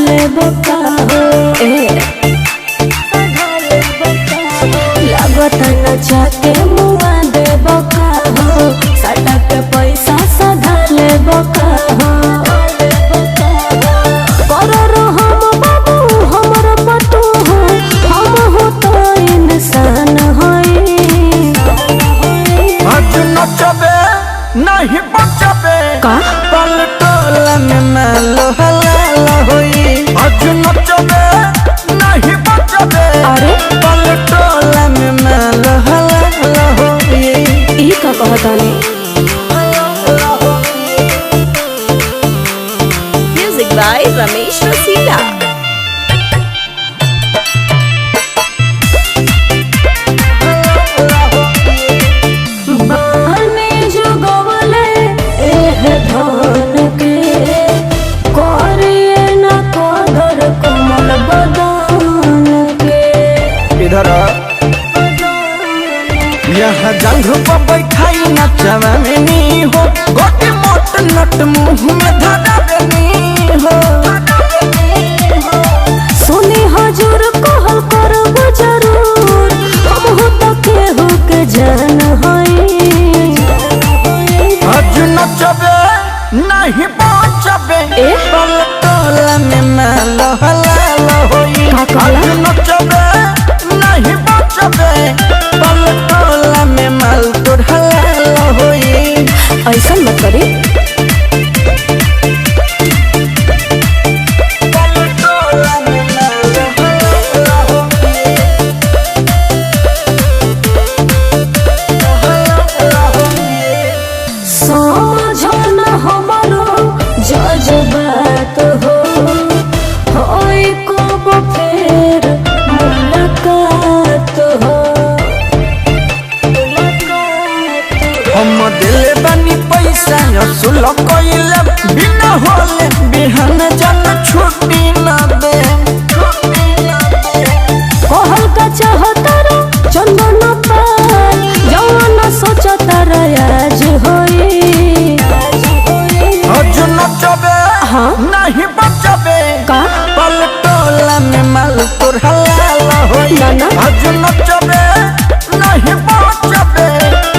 ले बका हो लागत नचा के मुआ दे बका हो साटा के पैसा सधा ले बका हो नहीं बचबे पलटोला में मालो हलाला होई आज नचबे नहीं बचबे अरे पलटोला में मालो हलाला होई ई का कहता नहीं म्यूजिक बाय रमेश रसीला यहाँ जंघ पर बैठाई नचवा में नी हो गोटी मोट नट मुँह में धरा देनी हो सुनी हजूर कहल करब जरूर हम हो तो केहू के जान होई आज नचबे नहीं बचबे पलटोला में मालो हलाला होई आज नचबे नहीं बचबे पलटोला में माल तोड़ हलाला होई ऐसा मत करी जज्बात हो होई कब फेर मुलाकात हो हम दिले बनी पैसा असुल कइले बिना होले बिहान जन छुट्टी न दे कहल का चाहतारा चंदन पाल जवान सोचतारा आज होई आज नचबे नहीं बचबे का पलटोला में माल तोड़ हलाला होई आज नचबे नहीं बचबे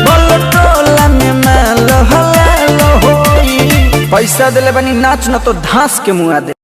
पलटोला में माल हलाला होई पैसा दिले बनी नाच न तो धांस के मुआ दे।